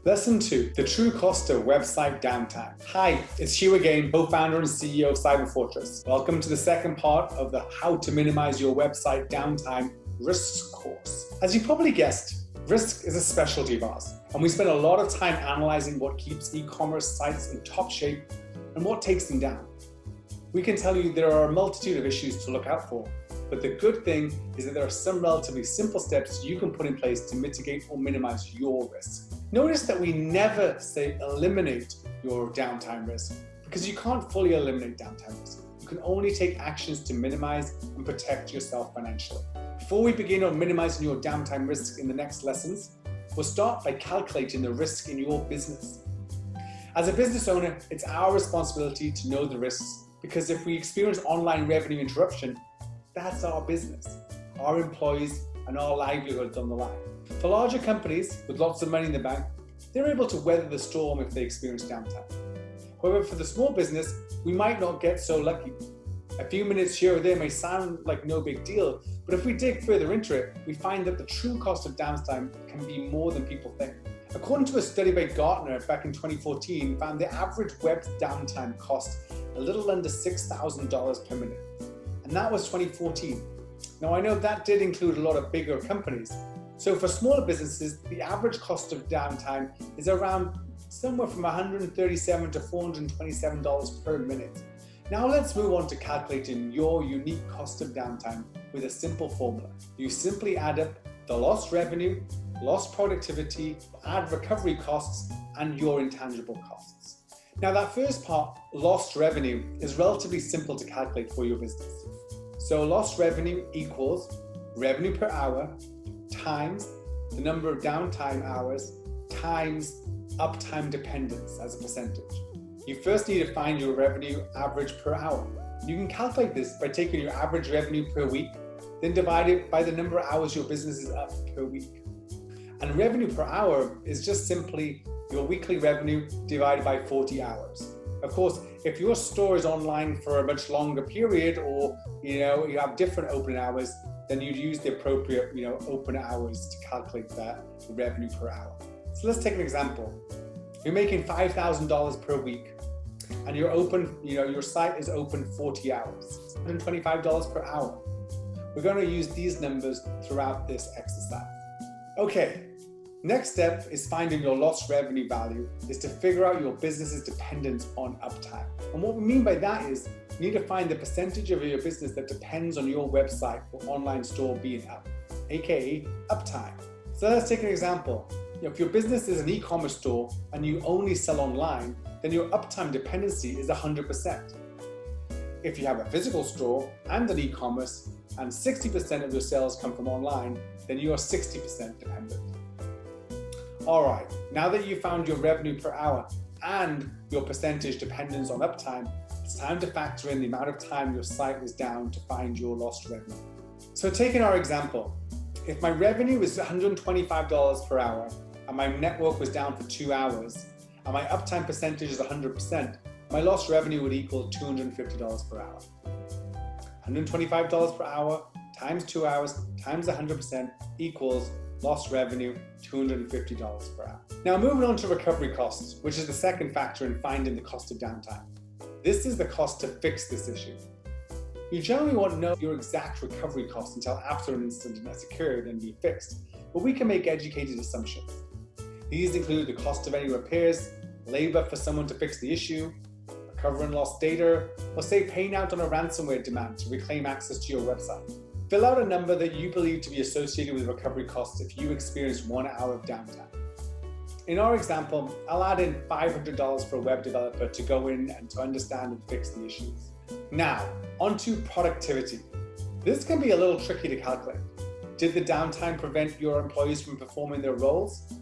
Lesson 2, the true cost of website downtime. Hi, it's Hugh again, co-founder and CEO of Cyberfortress. Welcome to the second part of the How to Minimize Your Website Downtime Risks course. As you probably guessed, risk is a specialty of ours, and we spend a lot of time analyzing what keeps e-commerce sites in top shape and what takes them down. We can tell you there are a multitude of issues to look out for, but the good thing is that there are some relatively simple steps you can put in place to mitigate or minimize your risk. Notice that we never say eliminate your downtime risk, because you can't fully eliminate downtime risk. You can only take actions to minimize and protect yourself financially. Before we begin on minimizing your downtime risk in the next lessons, we'll start by calculating the risk in your business. As a business owner, it's our responsibility to know the risks, because if we experience online revenue interruption, that's our business, our employees, and our livelihoods on the line. For larger companies with lots of money in the bank, they're able to weather the storm if they experience downtime. However, for the small business, we might not get so lucky. A few minutes here or there may sound like no big deal, but if we dig further into it, we find that the true cost of downtime can be more than people think. According to a study by Gartner back in 2014, found the average web downtime cost a little under $6,000 per minute. And that was 2014. Now I know that did include a lot of bigger companies. So for smaller businesses, the average cost of downtime is around somewhere from $137 to $427 per minute. Now let's move on to calculating your unique cost of downtime with a simple formula. You simply add up the lost revenue, lost productivity, add recovery costs, and your intangible costs. Now that first part, lost revenue, is relatively simple to calculate for your business. So lost revenue equals revenue per hour times the number of downtime hours times uptime dependence as a percentage. You first need to find your revenue average per hour. You can calculate this by taking your average revenue per week, then divide it by the number of hours your business is up per week. And revenue per hour is just simply your weekly revenue divided by 40 hours. Of course, if your store is online for a much longer period, or you have different open hours, then you'd use the appropriate open hours to calculate that revenue per hour. So let's take an example. You're making $5,000 per week, and you're open, your site is open 40 hours, $125 per hour. We're going to use these numbers throughout this exercise. Okay. Next step is finding your lost revenue value, is to figure out your business's dependence on uptime. And what we mean by that is you need to find the percentage of your business that depends on your website or online store being up, aka uptime. So let's take an example. If your business is an e-commerce store and you only sell online, then your uptime dependency is 100%. If you have a physical store and an e-commerce and 60% of your sales come from online, then you are 60% dependent. All right, now that you found your revenue per hour and your percentage dependence on uptime, it's time to factor in the amount of time your site was down to find your lost revenue. So taking our example, if my revenue was $125 per hour and my network was down for 2 hours and my uptime percentage is 100%, my lost revenue would equal $250 per hour. $125 per hour times 2 hours times 100% equals lost revenue, $250 per hour. Now moving on to recovery costs, which is the second factor in finding the cost of downtime. This is the cost to fix this issue. You generally won't know your exact recovery costs until after an incident has occurred and been fixed, but we can make educated assumptions. These include the cost of any repairs, labor for someone to fix the issue, recovering lost data, or say paying out on a ransomware demand to reclaim access to your website. Fill out a number that you believe to be associated with recovery costs if you experience 1 hour of downtime. In our example, I'll add in $500 for a web developer to go in and to understand and fix the issues. Now, onto productivity. This can be a little tricky to calculate. Did the downtime prevent your employees from performing their roles?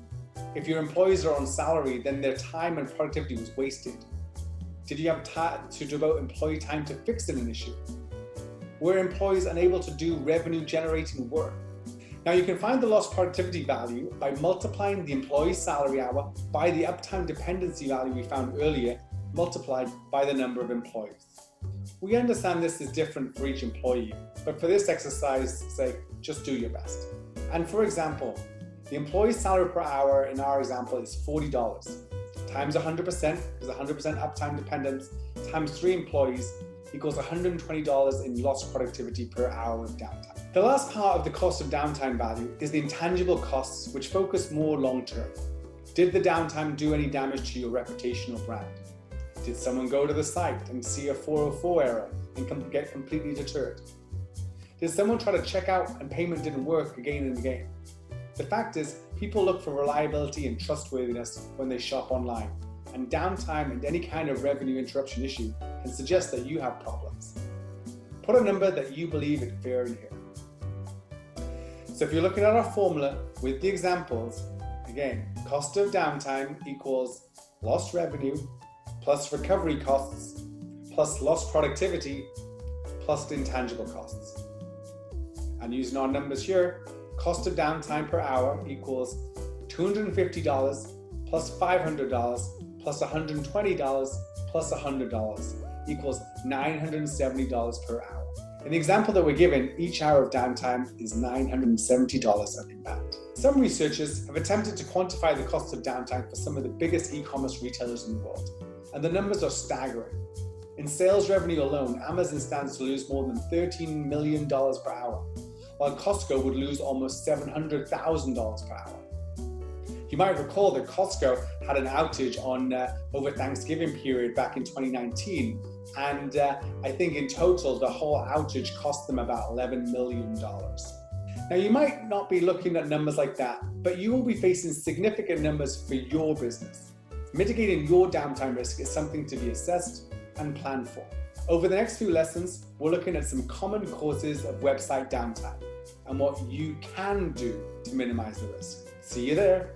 If your employees are on salary, then their time and productivity was wasted. Did you have time to devote employee time to fixing an issue? Were employees unable to do revenue-generating work? Now you can find the lost productivity value by multiplying the employee salary hour by the uptime dependency value we found earlier, multiplied by the number of employees. We understand this is different for each employee, but for this exercise's sake, just do your best. And for example, The employee's salary per hour in our example is $40. Times 100%, is 100% uptime dependence, times 3 employees equals $120 in lost productivity per hour of downtime. The last part of the cost of downtime value is the intangible costs, which focus more long-term. Did the downtime do any damage to your reputation or brand? Did someone go to the site and see a 404 error and get completely deterred? Did someone try to check out and payment didn't work again and again? The fact is, people look for reliability and trustworthiness when they shop online, and downtime and any kind of revenue interruption issue can suggest that you have problems. Put a number that you believe is fair in here. So if you're looking at our formula with the examples, again, cost of downtime equals lost revenue plus recovery costs plus lost productivity plus the intangible costs. And using our numbers here, cost of downtime per hour equals $250 plus $500 plus $120 plus $100 equals $970 per hour. In the example that we're given, each hour of downtime is $970 of impact. Some researchers have attempted to quantify the cost of downtime for some of the biggest e-commerce retailers in the world, and the numbers are staggering. In sales revenue alone, Amazon stands to lose more than $13 million per hour, while Costco would lose almost $700,000 per hour. You might recall that Costco had an outage on over Thanksgiving period back in 2019, and I think in total the whole outage cost them about $11 million. Now you might not be looking at numbers like that, but you will be facing significant numbers for your business. Mitigating your downtime risk is something to be assessed and planned for. Over the next few lessons, we're looking at some common causes of website downtime and what you can do to minimize the risk. See you there.